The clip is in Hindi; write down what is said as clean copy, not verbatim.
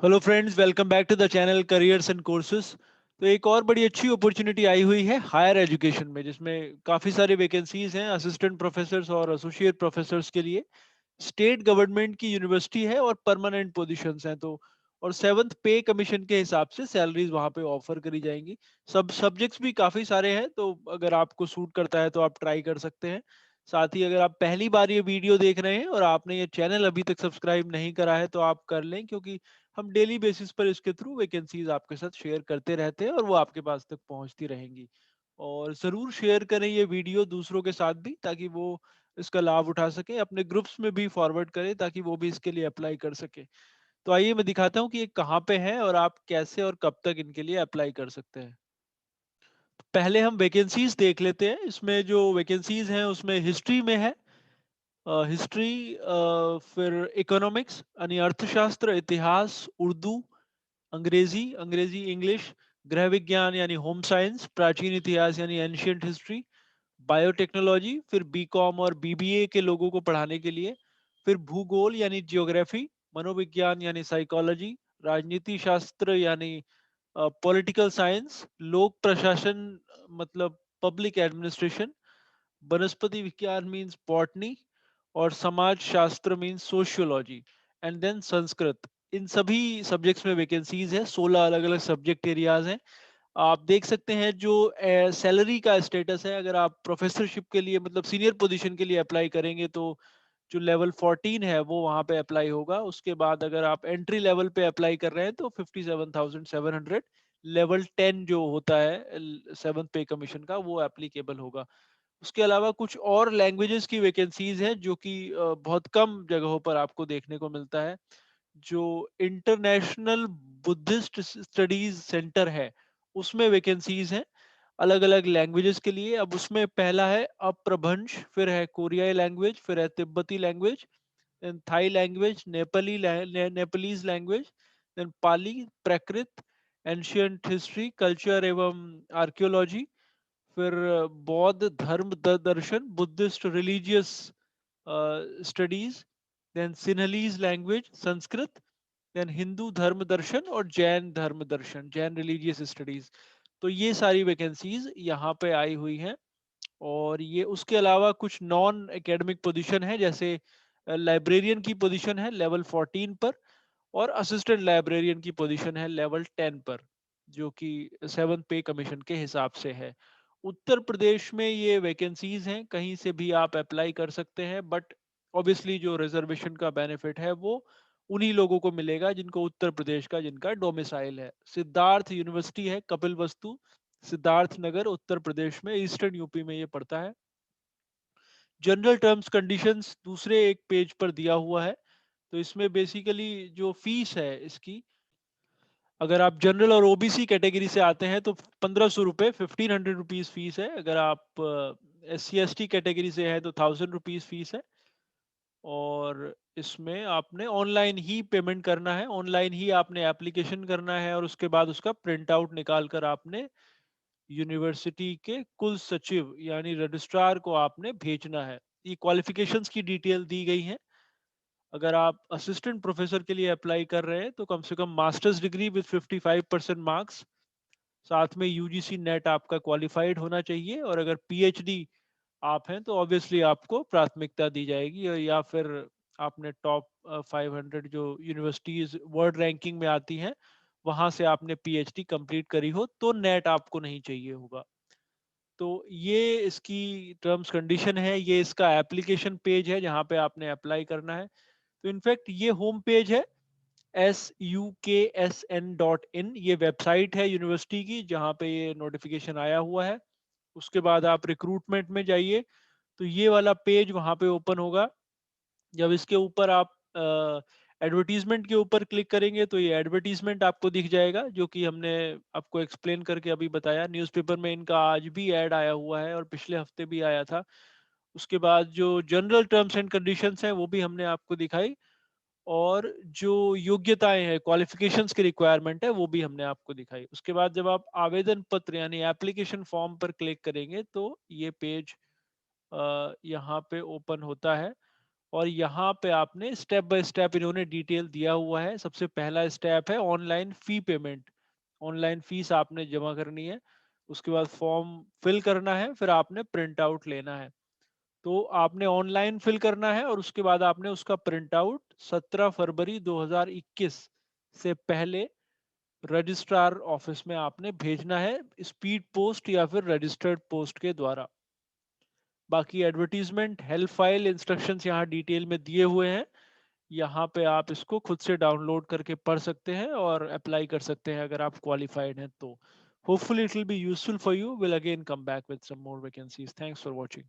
Hello friends, welcome back to the channel careers and courses. तो एक और बड़ी अच्छी अपॉर्चुनिटी आई हुई है हायर एजुकेशन में, जिसमें काफ़ी सारे वैकेंसीज हैं असिस्टेंट प्रोफेसर्स और एसोसिएट प्रोफेसर्स के लिए। स्टेट गवर्नमेंट की यूनिवर्सिटी है और परमानेंट पोजीशंस हैं। तो और सेवन्थ पे कमीशन के हिसाब से सैलरीज वहाँ पे ऑफर करी जाएंगी। सब सब्जेक्ट्स भी काफ़ी सारे हैं, तो अगर आपको सूट करता है तो आप ट्राई कर सकते हैं। साथ ही अगर आप पहली बार ये वीडियो देख रहे हैं और आपने ये चैनल अभी तक सब्सक्राइब नहीं करा है तो आप कर लें, क्योंकि हम डेली बेसिस पर इसके थ्रू वैकेंसीज आपके साथ शेयर करते रहते हैं और वो आपके पास तक पहुंचती रहेंगी। और ज़रूर शेयर करें ये वीडियो दूसरों के साथ भी, ताकि वो इसका लाभ उठा सके। अपने ग्रुप्स में भी फॉरवर्ड करें ताकि वो भी इसके लिए अप्लाई कर सके। तो आइए मैं दिखाता हूँ कि ये कहाँ पे है और आप कैसे और कब तक इनके लिए अप्लाई कर सकते हैं। पहले हम वैकेंसीज देख लेते हैं। इसमें जो वैकेंसीज हैं उसमें हिस्ट्री में है, हिस्ट्री, फिर इकोनॉमिक्स यानी अर्थशास्त्र, इतिहास, उर्दू, अंग्रेजी अंग्रेजी इंग्लिश, गृह विज्ञान यानी होम साइंस, प्राचीन इतिहास यानी एंशियंट हिस्ट्री, बायोटेक्नोलॉजी, फिर बीकॉम और बीबीए के लोगों को पढ़ाने के लिए, फिर भूगोल यानी जियोग्राफी, मनोविज्ञान यानी साइकोलॉजी, राजनीति शास्त्र यानी पॉलिटिकल साइंस, लोक प्रशासन मतलब पब्लिक एडमिनिस्ट्रेशन, वनस्पति विज्ञान मीन्स बॉटनी, और समाज शास्त्र means sociology, and then Sanskrit. इन सभी सब्जेक्ट्स में वैकेंसीज है। 16 अलग अलग सब्जेक्ट एरियाज हैं। आप देख सकते हैं जो सैलरी का स्टेटस है। अगर आप प्रोफेसरशिप के लिए मतलब सीनियर पोजीशन के लिए अप्लाई करेंगे तो जो लेवल 14 है वो वहाँ पे अप्लाई होगा। उसके बाद अगर आप एंट्री लेवल पे अप्लाई कर रहे हैं तो 57,700। लेवल 10 जो होता है सेवन पे कमीशन का, वो एप्लीकेबल होगा। उसके अलावा कुछ और लैंग्वेजेस की वैकेंसीज हैं जो कि बहुत कम जगहों पर आपको देखने को मिलता है। जो इंटरनेशनल बुद्धिस्ट स्टडीज सेंटर है उसमें वैकेंसीज हैं अलग अलग लैंग्वेजेस के लिए। अब उसमें पहला है अपप्रभंश, फिर है कोरियाई लैंग्वेज, फिर है तिब्बती language, then Thai language, Nepalese language, then Pali, Prakrit, ancient history, culture एवं आर्कियोलॉजी, फिर बौद्ध धर्म दर्शन, Buddhist religious studies, then Sinhalese language Sanskrit, then हिंदू धर्म दर्शन और जैन धर्म दर्शन जैन रिलीजियस स्टडीज। तो ये सारी वैकेंसीज यहाँ पे आई हुई हैं। और ये उसके अलावा कुछ नॉन एकेडमिक पोजीशन है, जैसे लाइब्रेरियन की पोजीशन है लेवल 14 पर, और असिस्टेंट लाइब्रेरियन की पोजीशन है लेवल 10 पर, जो कि सेवन पे कमीशन के हिसाब से है। उत्तर प्रदेश में ये वैकेंसीज हैं, कहीं से भी आप अप्लाई कर सकते हैं, बट ऑब्वियसली जो रिजर्वेशन का बेनिफिट है वो उन्हीं लोगों को मिलेगा जिनको उत्तर प्रदेश का जिनका डोमिसाइल है। सिद्धार्थ यूनिवर्सिटी है कपिल वस्तु, सिद्धार्थ नगर, उत्तर प्रदेश में, ईस्टर्न यूपी में ये पड़ता है। जनरल टर्म्स कंडीशंस दूसरे एक पेज पर दिया हुआ है। तो इसमें बेसिकली जो फीस है इसकी, अगर आप जनरल और ओबीसी कैटेगरी से आते हैं तो 1500 रुपये, 1500 रुपीज फीस है। अगर आप SC ST कैटेगरी से है तो 1000 रुपीज फीस है। और इसमें आपने ऑनलाइन ही पेमेंट करना है, ऑनलाइन ही आपने एप्लीकेशन करना है, और उसके बाद उसका प्रिंट आउट निकाल कर आपने यूनिवर्सिटी के कुल सचिव यानी रजिस्ट्रार को आपने भेजना है। ये क्वालिफिकेशंस की डिटेल दी गई है। अगर आप असिस्टेंट प्रोफेसर के लिए अप्लाई कर रहे हैं तो कम से कम मास्टर्स डिग्री विद 55% मार्क्स, साथ में यूजीसी नेट आपका क्वालिफाइड होना चाहिए, और अगर पीएचडी आप हैं तो ऑब्वियसली आपको प्राथमिकता दी जाएगी। और या फिर आपने टॉप 500 जो यूनिवर्सिटीज वर्ल्ड रैंकिंग में आती हैं वहां से आपने पीएचडी कंप्लीट करी हो तो नेट आपको नहीं चाहिए होगा। तो ये इसकी टर्म्स कंडीशन है, ये इसका एप्लीकेशन पेज है जहाँ पे आपने अप्लाई करना है। तो इनफैक्ट ये होम पेज है SUKSN.in, ये वेबसाइट है यूनिवर्सिटी की जहाँ पे ये नोटिफिकेशन आया हुआ है। उसके बाद आप रिक्रूटमेंट में जाइए तो ये वाला पेज वहाँ पे ओपन होगा। जब इसके ऊपर आप एडवर्टीजमेंट के ऊपर क्लिक करेंगे तो ये एडवर्टीजमेंट आपको दिख जाएगा, जो कि हमने आपको एक्सप्लेन करके अभी बताया। न्यूज़पेपर में इनका आज भी ऐड आया हुआ है और पिछले हफ्ते भी आया था। उसके बाद जो जनरल टर्म्स एंड कंडीशंस हैं वो भी हमने आपको दिखाई, और जो योग्यताएं हैं, क्वालिफिकेशंस की रिक्वायरमेंट है, वो भी हमने आपको दिखाई। उसके बाद जब आप आवेदन पत्र यानी एप्लीकेशन फॉर्म पर क्लिक करेंगे तो ये पेज यहाँ पे ओपन होता है। और यहाँ पे आपने स्टेप बाय स्टेप इन्होंने डिटेल दिया हुआ है। सबसे पहला स्टेप है online fee payment. Online fees आपने जमा करनी है, उसके बाद फॉर्म फिल करना है, फिर आपने प्रिंट आउट लेना है। तो आपने ऑनलाइन फिल करना है और उसके बाद आपने उसका प्रिंट आउट 17 फरवरी 2021 से पहले रजिस्ट्रार ऑफिस में आपने भेजना है, स्पीड पोस्ट या फिर रजिस्टर्ड पोस्ट के द्वारा। बाकी एडवर्टीजमेंट, हेल्प फाइल, इंस्ट्रक्शंस यहाँ डिटेल में दिए हुए हैं। यहाँ पे आप इसको खुद से डाउनलोड करके पढ़ सकते हैं और अप्लाई कर सकते हैं अगर आप क्वालिफाइड हैं तो। Hopefully it will be useful for you. Will again come back with some more vacancies. Thanks for watching.